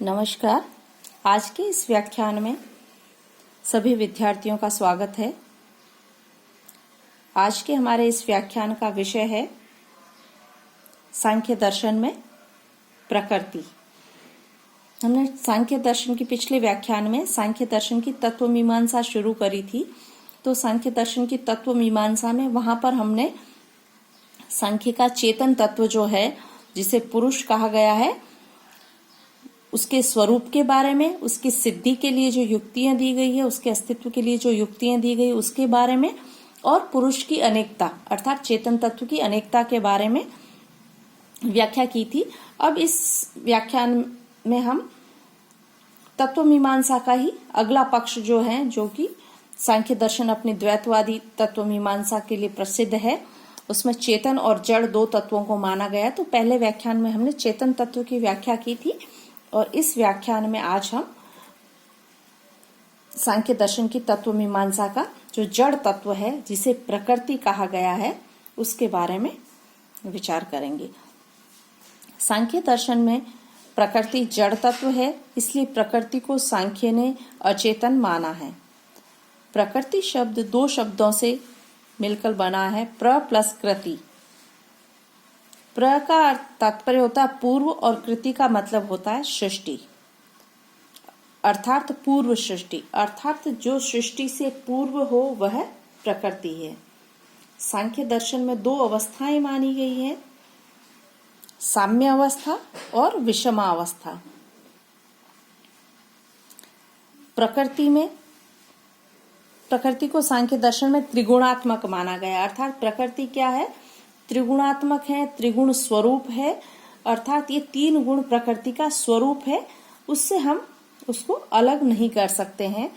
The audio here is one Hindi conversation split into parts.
नमस्कार। आज के इस व्याख्यान में सभी विद्यार्थियों का स्वागत है। आज के हमारे इस व्याख्यान का विषय है सांख्य दर्शन में प्रकृति। हमने सांख्य दर्शन की पिछले व्याख्यान में सांख्य दर्शन की तत्व मीमांसा शुरू करी थी। तो सांख्य दर्शन की तत्व मीमांसा में वहां पर हमने सांख्य का चेतन तत्व जो है, जिसे पुरुष कहा गया है, उसके स्वरूप के बारे में, उसकी सिद्धि के लिए जो युक्तियां दी गई है, उसके अस्तित्व के लिए जो युक्तियां दी गई उसके बारे में, और पुरुष की अनेकता अर्थात चेतन तत्व की अनेकता के बारे में व्याख्या की थी। अब इस व्याख्यान में हम तत्व मीमांसा का ही अगला पक्ष जो है, जो कि सांख्य दर्शन अपनी द्वैतवादी तत्व मीमांसा के लिए प्रसिद्ध है, उसमें चेतन और जड़ दो तत्वों को माना गया। तो पहले व्याख्यान में हमने चेतन तत्व की व्याख्या की थी और इस व्याख्यान में आज हम सांख्य दर्शन की तत्व मीमांसा का जो जड़ तत्व है, जिसे प्रकृति कहा गया है, उसके बारे में विचार करेंगे। सांख्य दर्शन में प्रकृति जड़ तत्व है, इसलिए प्रकृति को सांख्य ने अचेतन माना है। प्रकृति शब्द दो शब्दों से मिलकर बना है, प्र प्लस कृति। प्र का तात्पर्य होता है पूर्व और कृति का मतलब होता है सृष्टि, अर्थात पूर्व सृष्टि, अर्थात जो सृष्टि से पूर्व हो वह प्रकृति है। सांख्य दर्शन में दो अवस्थाएं मानी गई हैं, साम्य अवस्था और विषमा अवस्था। प्रकृति को सांख्य दर्शन में त्रिगुणात्मक माना गया, अर्थात प्रकृति क्या है, त्रिगुणात्मक है, त्रिगुण स्वरूप है, अर्थात ये तीन गुण प्रकृति का स्वरूप है, उससे हम उसको अलग नहीं कर सकते हैं।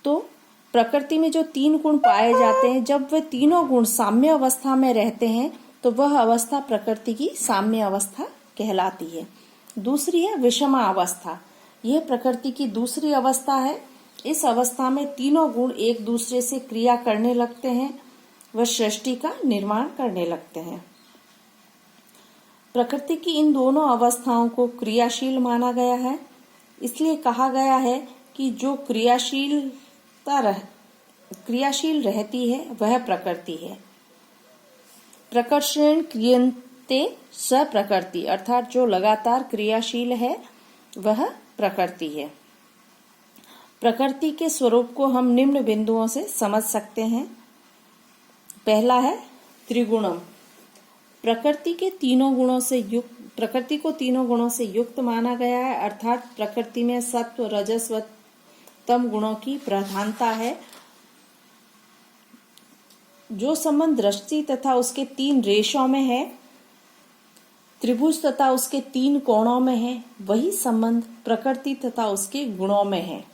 तो प्रकृति में जो तीन गुण पाए जाते हैं, जब वे तीनों गुण साम्य अवस्था में रहते हैं तो वह अवस्था प्रकृति की साम्य अवस्था कहलाती है। दूसरी है विषमा अवस्था। यह प्रकृति की दूसरी अवस्था है। इस अवस्था में तीनों गुण एक दूसरे से क्रिया करने लगते हैं, वह सृष्टि का निर्माण करने लगते हैं। प्रकृति की इन दोनों अवस्थाओं को क्रियाशील माना गया है, इसलिए कहा गया है कि जो क्रियाशील रहती है वह प्रकृति है। प्रकर्षण क्रियन्ते स प्रकृति, अर्थात जो लगातार क्रियाशील है वह प्रकृति है। प्रकृति के स्वरूप को हम निम्न बिंदुओं से समझ सकते हैं। पहला है त्रिगुणम। प्रकृति को तीनों गुणों से युक्त माना गया है, अर्थात प्रकृति में सत्व, रजस व तम गुणों की प्रधानता है। जो संबंध दृष्टि तथा उसके तीन रेशों में है, त्रिभुज तथा उसके तीन कोणों में है, वही संबंध प्रकृति तथा उसके गुणों में है।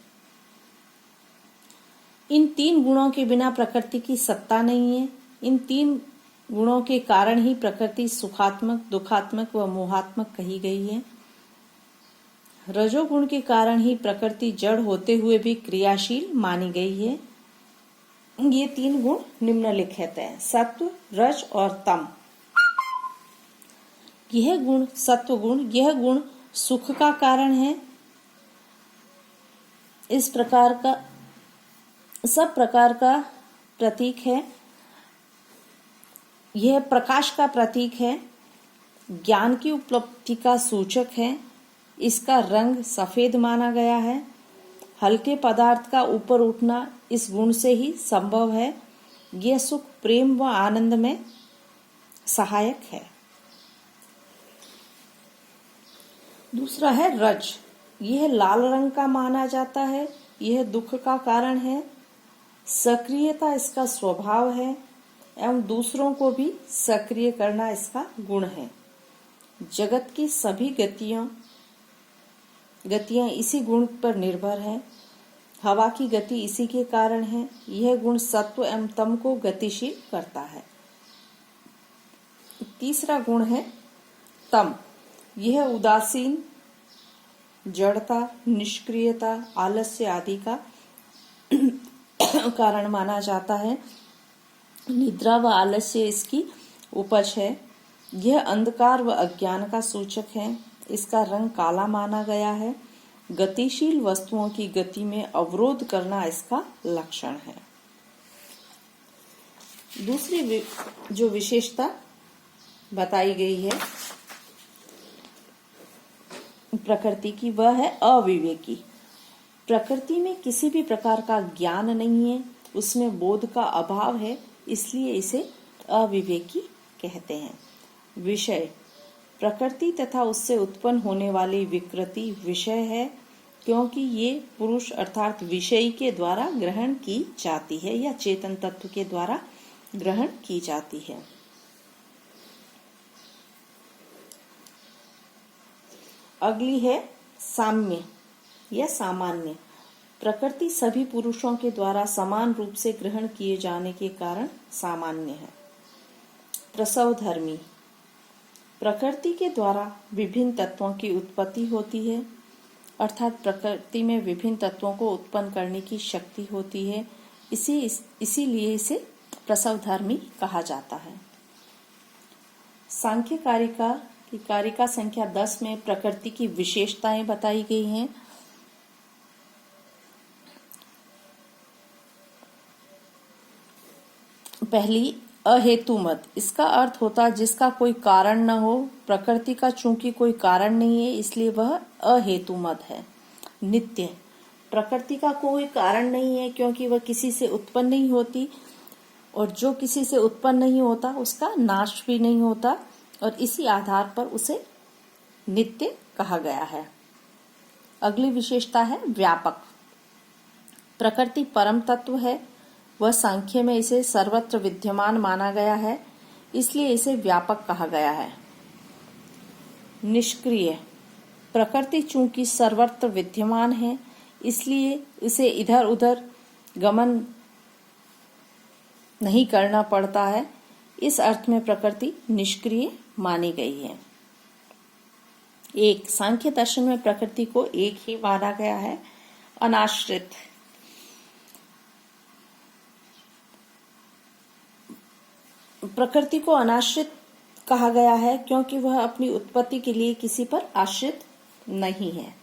इन तीन गुणों के बिना प्रकृति की सत्ता नहीं है। इन तीन गुणों के कारण ही प्रकृति सुखात्मक, दुखात्मक व मोहात्मक कही गई है। रजोगुण के कारण ही प्रकृति जड़ होते हुए भी क्रियाशील मानी गई है। ये तीन गुण निम्नलिखित हैं, सत्व, रज और तम। यह गुण, सत्व गुण, यह गुण सुख का कारण है। इस प्रकार का सब प्रकार का प्रतीक है। यह प्रकाश का प्रतीक है, ज्ञान की उपलब्धि का सूचक है। इसका रंग सफेद माना गया है। हल्के पदार्थ का ऊपर उठना इस गुण से ही संभव है। यह सुख, प्रेम व आनंद में सहायक है। दूसरा है रज। यह लाल रंग का माना जाता है। यह दुख का कारण है। सक्रियता इसका स्वभाव है एवं दूसरों को भी सक्रिय करना इसका गुण है। जगत की सभी गतियां इसी गुण पर निर्भर है। हवा की गति इसी के कारण है। यह गुण सत्व एवं तम को गतिशील करता है। तीसरा गुण है तम। यह उदासीन, जड़ता, निष्क्रियता, आलस्य आदि का कारण माना जाता है। निद्रा व आलस्य इसकी उपज है। यह अंधकार व अज्ञान का सूचक है। इसका रंग काला माना गया है। गतिशील वस्तुओं की गति में अवरोध करना इसका लक्षण है। दूसरी जो विशेषता बताई गई है प्रकृति की, वह है अविवेकी। प्रकृति में किसी भी प्रकार का ज्ञान नहीं है, उसमें बोध का अभाव है, इसलिए इसे अविवेकी कहते हैं। विषय, प्रकृति तथा उससे उत्पन्न होने वाली विकृति विषय है, क्योंकि ये पुरुष अर्थात विषयी के द्वारा ग्रहण की जाती है या चेतन तत्व के द्वारा ग्रहण की जाती है। अगली है साम्य या सामान्य। प्रकृति सभी पुरुषों के द्वारा समान रूप से ग्रहण किए जाने के कारण सामान्य है। प्रसवधर्मी, प्रकृति के द्वारा विभिन्न तत्वों की उत्पत्ति होती है, अर्थात प्रकृति में विभिन्न तत्वों को उत्पन्न करने की शक्ति होती है, इसीलिए इसे प्रसवधर्मी कहा जाता है। सांख्य कारिका की कारिका संख्या 10 में प्रकृति की विशेषताएं बताई गई हैं। पहली, अहेतुमत। इसका अर्थ होता है जिसका कोई कारण न हो। प्रकृति का चूंकि कोई कारण नहीं है, इसलिए वह अहेतुमत है। नित्य, प्रकृति का कोई कारण नहीं है क्योंकि वह किसी से उत्पन्न नहीं होती, और जो किसी से उत्पन्न नहीं होता उसका नाश भी नहीं होता, और इसी आधार पर उसे नित्य कहा गया है। अगली विशेषता है व्यापक। प्रकृति परम तत्व है, वह सांख्य में इसे सर्वत्र विद्यमान माना गया है, इसलिए इसे व्यापक कहा गया है। निष्क्रिय, प्रकृति चूंकि सर्वत्र विद्यमान है, इसलिए इसे इधर उधर गमन नहीं करना पड़ता है, इस अर्थ में प्रकृति निष्क्रिय मानी गई है। एक, सांख्य दर्शन में प्रकृति को एक ही माना गया है, अनाश्रित। प्रकृति को अनाश्रित कहा गया है क्योंकि वह अपनी उत्पत्ति के लिए किसी पर आश्रित नहीं है।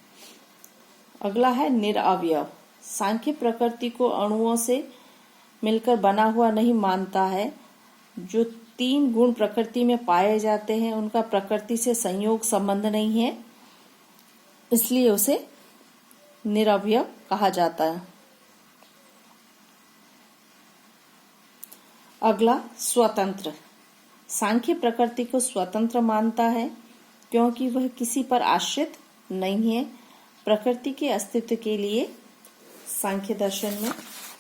अगला है निरअवयव। सांख्य प्रकृति को अणुओं से मिलकर बना हुआ नहीं मानता है। जो 3 गुण प्रकृति में पाए जाते हैं उनका प्रकृति से संयोग संबंध नहीं है, इसलिए उसे निरअवयव कहा जाता है। अगला स्वतंत्र। सांख्य प्रकृति को स्वतंत्र मानता है क्योंकि वह किसी पर आश्रित नहीं है। प्रकृति के अस्तित्व के लिए सांख्य दर्शन में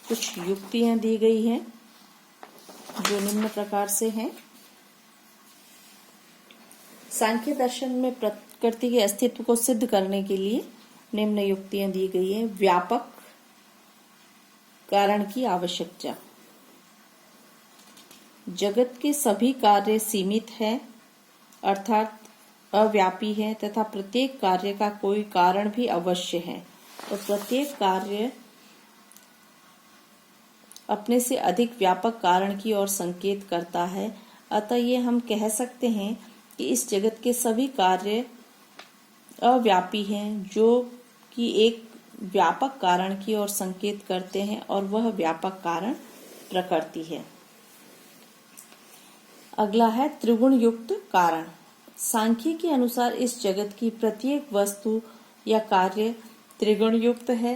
कुछ युक्तियां दी गई हैं जो निम्न प्रकार से हैं। सांख्य दर्शन में प्रकृति के अस्तित्व को सिद्ध करने के लिए निम्न युक्तियां दी गई है। व्यापक कारण की आवश्यकता। जगत के सभी कार्य सीमित हैं, अर्थात अव्यापी है, तथा प्रत्येक कार्य का कोई कारण भी अवश्य है, और प्रत्येक कार्य अपने से अधिक व्यापक कारण की ओर संकेत करता है। अतः ये हम कह सकते हैं कि इस जगत के सभी कार्य अव्यापी हैं, जो कि एक व्यापक कारण की ओर संकेत करते हैं, और वह व्यापक कारण प्रकृति है। अगला है त्रिगुण युक्त कारण। सांख्य के अनुसार इस जगत की प्रत्येक वस्तु या कार्य त्रिगुण युक्त है,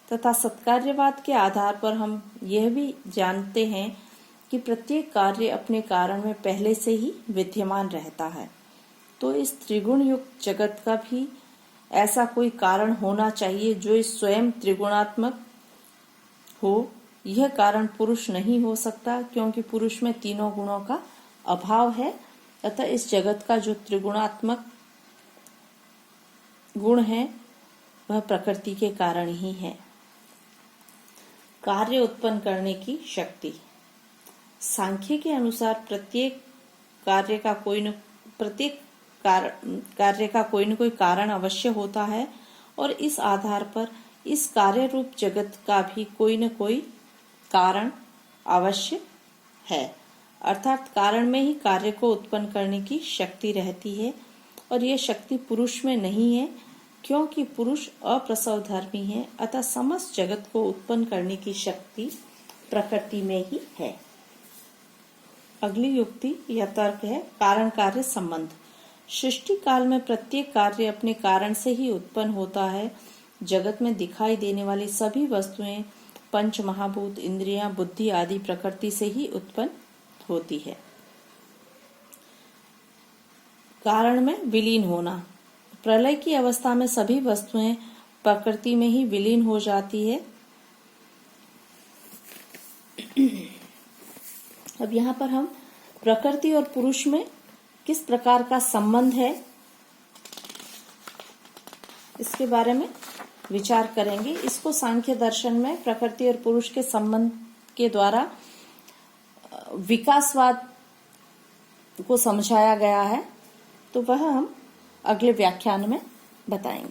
तथा सत्कार्यवाद के आधार पर हम यह भी जानते हैं कि प्रत्येक कार्य अपने कारण में पहले से ही विद्यमान रहता है। तो इस त्रिगुण युक्त जगत का भी ऐसा कोई कारण होना चाहिए जो स्वयं त्रिगुणात्मक हो। यह कारण पुरुष नहीं हो सकता क्योंकि पुरुष में तीनों गुणों का अभाव है, अतः इस जगत का जो त्रिगुणात्मक गुण है वह प्रकृति के कारण ही है। कार्य उत्पन्न करने की शक्ति। सांख्य के अनुसार प्रत्येक कार्य का कोई न कोई कारण अवश्य होता है, और इस आधार पर इस कार्य रूप जगत का भी कोई न कोई कारण अवश्य है, अर्थात कारण में ही कार्य को उत्पन्न करने की शक्ति रहती है। और यह शक्ति पुरुष में नहीं है, क्योंकि पुरुष अप्रसवधर्मी है, अतः समस्त जगत को उत्पन्न करने की शक्ति प्रकृति में ही है। अगली युक्ति या तर्क है कारण कार्य संबंध। सृष्टि काल में प्रत्येक कार्य अपने कारण से ही उत्पन्न होता है। जगत में दिखाई देने वाली सभी वस्तुएं, पंच महाभूत, इंद्रियां, बुद्धि आदि प्रकृति से ही उत्पन्न होती है। कारण में विलीन होना। प्रलय की अवस्था में सभी वस्तुएं प्रकृति में ही विलीन हो जाती है। अब यहाँ पर हम प्रकृति और पुरुष में किस प्रकार का संबंध है, इसके बारे में विचार करेंगे। इसको सांख्य दर्शन में प्रकृति और पुरुष के संबंध के द्वारा विकासवाद को समझाया गया है, तो वह हम अगले व्याख्यान में बताएंगे।